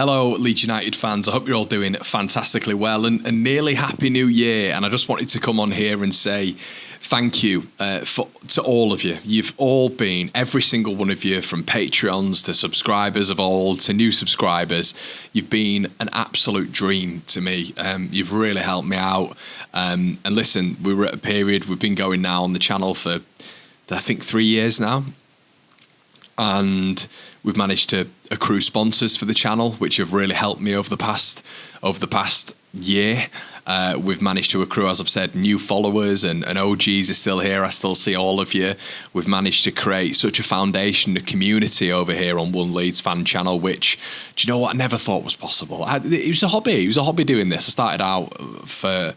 Hello, Leeds United fans. I hope you're all doing fantastically well and nearly Happy New Year. And I just wanted to come on here and say thank you to all of you. You've all been, every single one of you, from Patreons to subscribers of old to new subscribers. You've been an absolute dream to me. You've really helped me out. And listen, we were at a period, we've been going now on the channel for, I think, 3 years now. And we've managed to accrue sponsors for the channel, which have really helped me over the past year. We've managed to accrue, as I've said, new followers and OGs are still here. I still see all of you. We've managed to create such a foundation, a community over here on One Leeds Fan Channel, which, do you know what, I never thought was possible. It was a hobby. It was a hobby doing this. I started out for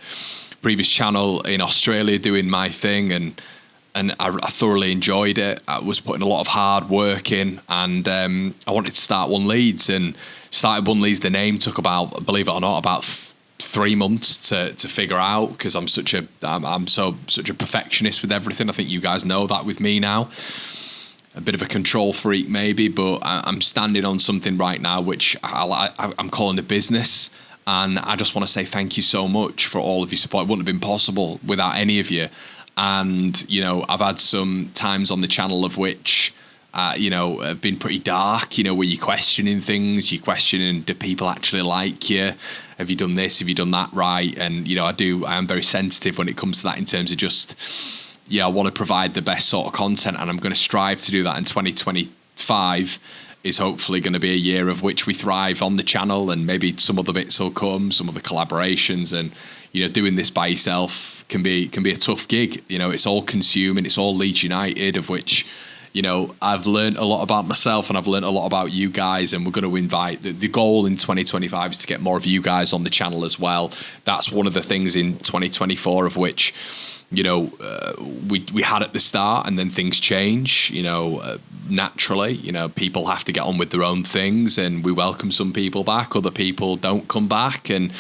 previous channel in Australia doing my thing, and I thoroughly enjoyed it. I was putting a lot of hard work in, and I wanted to start One Leeds, and started One Leeds. The name took about, believe it or not, about 3 months to figure out, because I'm such a perfectionist with everything. I think you guys know that with me now. A bit of a control freak maybe, but I'm standing on something right now which I'm calling the business. And I just want to say thank you so much for all of your support. It wouldn't have been possible without any of you. And, you know, I've had some times on the channel of which, have been pretty dark, where you're questioning things, you're questioning, do people actually like you? Have you done this? Have you done that right? And, I am very sensitive when it comes to that, in terms of just, I want to provide the best sort of content, and I'm going to strive to do that. In 2025 is hopefully going to be a year of which we thrive on the channel, and maybe some other bits will come, some other collaborations, and, doing this by yourself can be a tough gig. It's all consuming, it's all Leeds United, of which, I've learned a lot about myself, and I've learned a lot about you guys, and we're going to invite, the goal in 2025 is to get more of you guys on the channel as well. That's one of the things in 2024 of which, we had at the start, and then things change, naturally, people have to get on with their own things, and we welcome some people back, other people don't come back, and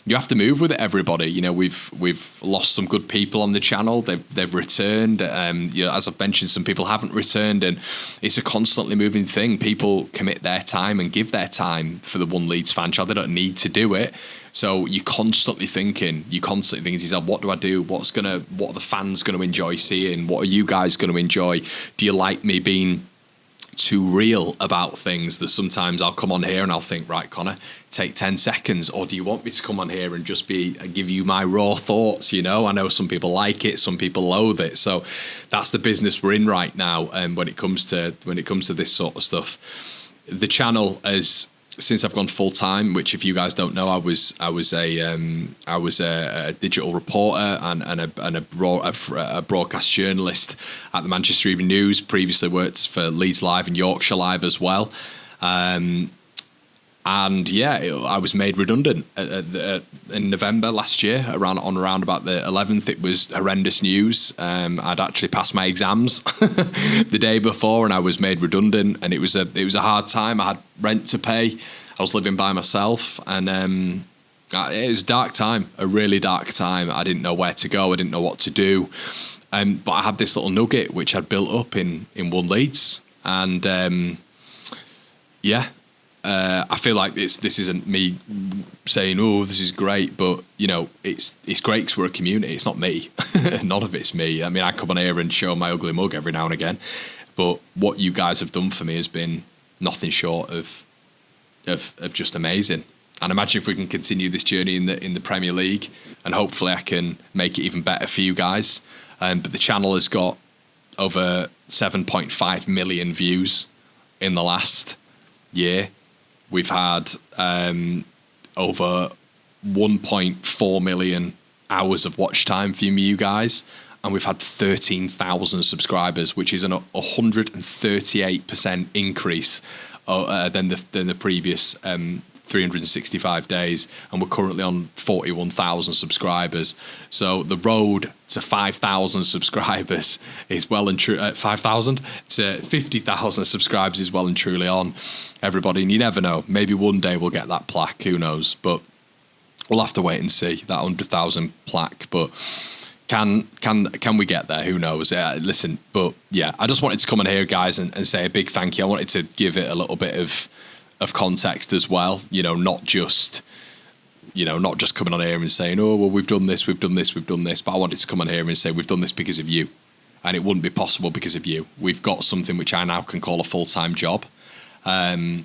you have to move with it, everybody. We've lost some good people on the channel. They've returned. As I've mentioned, some people haven't returned, and it's a constantly moving thing. People commit their time and give their time for the One Leeds Fan Channel. They don't need to do it. So you're constantly thinking to yourself, what do I do? What are the fans going to enjoy seeing? What are you guys going to enjoy? Do you like me being too real about things? That sometimes I'll come on here and I'll think, right, Connor, take 10 seconds. Or do you want me to come on here and just give you my raw thoughts? I know some people like it, some people loathe it. So that's the business we're in right now. And when it comes to this sort of stuff, the channel has, since I've gone full time, which, if you guys don't know, I was a digital reporter and a broadcast journalist at the Manchester Evening News. Previously worked for Leeds Live and Yorkshire Live as well. I was made redundant in November last year, around about the 11th. It was horrendous news. I'd actually passed my exams the day before, and I was made redundant, and it was a hard time. I had rent to pay. I was living by myself, and it was a dark time, a really dark time. I didn't know where to go. I didn't know what to do. But I had this little nugget which I'd built up in One Leeds, and I feel like this isn't me saying, oh, this is great, but it's great because we're a community. It's not me. None of it's me. I mean, I come on here and show my ugly mug every now and again, but what you guys have done for me has been nothing short of just amazing. And imagine if we can continue this journey in the Premier League, and hopefully I can make it even better for you guys. But the channel has got over 7.5 million views in the last year. We've had over 1.4 million hours of watch time from you guys, and we've had 13,000 subscribers, which is an 138% increase than the previous 365 days, and we're currently on 41,000 subscribers. So the road to 5,000 subscribers is well and true. 5,000 to 50,000 subscribers is well and truly on, everybody. And you never know. Maybe one day we'll get that plaque. Who knows? But we'll have to wait and see that 100,000 plaque. But can we get there? Who knows? Listen, but yeah, I just wanted to come in here, guys, and say a big thank you. I wanted to give it a little bit of of context as well. Not just coming on here and saying, oh, well, we've done this, but I wanted to come on here and say we've done this because of you, and it wouldn't be possible because of you. We've got something which I now can call a full-time job. But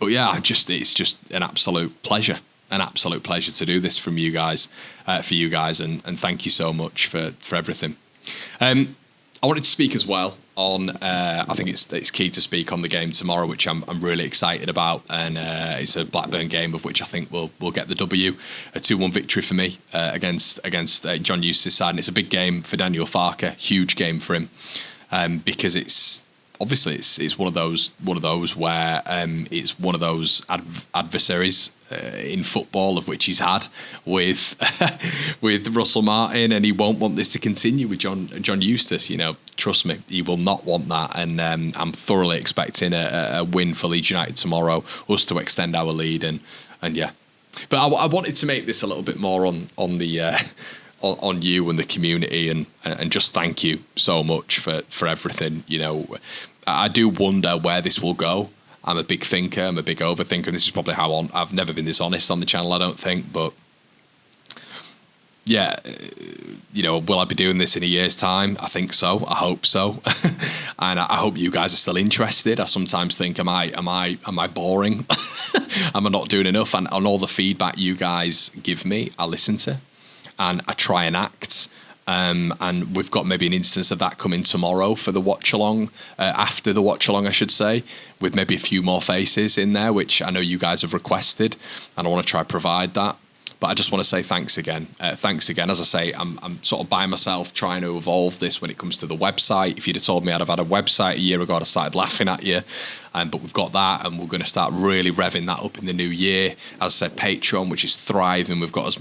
yeah, it's just an absolute pleasure to do this for you guys, and thank you so much for everything. I wanted to speak as well on, I think it's key to speak on the game tomorrow, which I'm really excited about, and it's a Blackburn game of which I think we'll get the W, a 2-1 victory for me against John Eustace's side, and it's a big game for Daniel Farke, huge game for him, because it's obviously it's one of those where it's one of those adversaries in football of which he's had with with Russell Martin, and he won't want this to continue with John Eustace. Trust me, he will not want that, and I'm thoroughly expecting a win for Leeds United tomorrow, us to extend our lead, and yeah. But I wanted to make this a little bit more on the on you and the community, and just thank you so much for everything. I do wonder where this will go. I'm a big thinker, I'm a big overthinker, and this is probably how I've never been this honest on the channel, I don't think, but yeah, will I be doing this in a year's time? I think so, I hope so. And I hope you guys are still interested. I sometimes think, am I boring? Am I not doing enough? And on all the feedback you guys give me, I listen to, and I try and act. And we've got maybe an instance of that coming tomorrow for the watch along, after the watch along, I should say, with maybe a few more faces in there, which I know you guys have requested, and I want to try provide that. But I just want to say thanks again. Thanks again. As I say, I'm sort of by myself trying to evolve this when it comes to the website. If you'd have told me I'd have had a website a year ago, I'd have started laughing at you. But we've got that, and we're going to start really revving that up in the new year. As I said, Patreon, which is thriving. We've got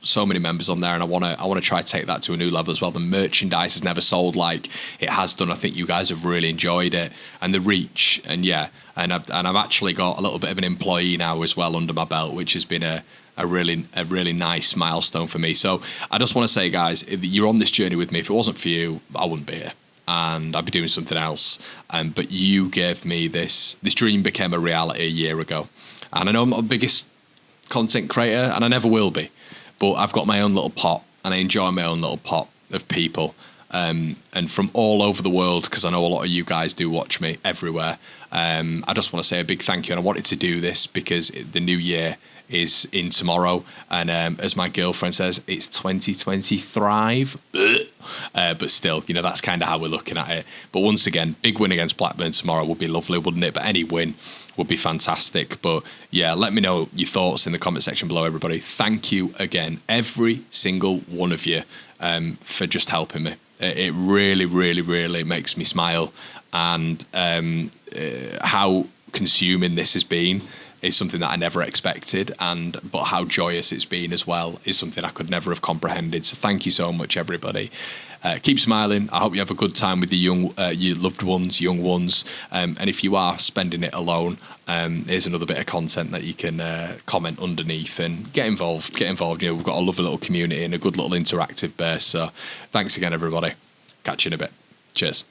so many members on there, and I want to try to take that to a new level as well. The merchandise has never sold like it has done. I think you guys have really enjoyed it, and the reach, and yeah, and I've actually got a little bit of an employee now as well under my belt, which has been a really nice milestone for me. So I just want to say, guys, if you're on this journey with me, if it wasn't for you, I wouldn't be here, and I'd be doing something else. But you gave me this dream became a reality a year ago, and I know I'm not the biggest content creator, and I never will be, but I've got my own little pot, and I enjoy my own little pot of people, and from all over the world, because I know a lot of you guys do watch me everywhere. I just want to say a big thank you, and I wanted to do this because the new year is in tomorrow, and as my girlfriend says, it's 2020 thrive, but still, that's kind of how we're looking at it. But once again, big win against Blackburn tomorrow would be lovely, wouldn't it? But any win would be fantastic. But yeah, let me know your thoughts in the comment section below, everybody. Thank you again, every single one of you, for just helping me. It really, really, really makes me smile, and how consuming this has been is something that I never expected, but how joyous it's been as well is something I could never have comprehended. So thank you so much, everybody. Keep smiling. I hope you have a good time with your loved ones, young ones. And if you are spending it alone, here's another bit of content that you can comment underneath and get involved. We've got a lovely little community and a good little interactive base. So thanks again, everybody. Catch you in a bit. Cheers.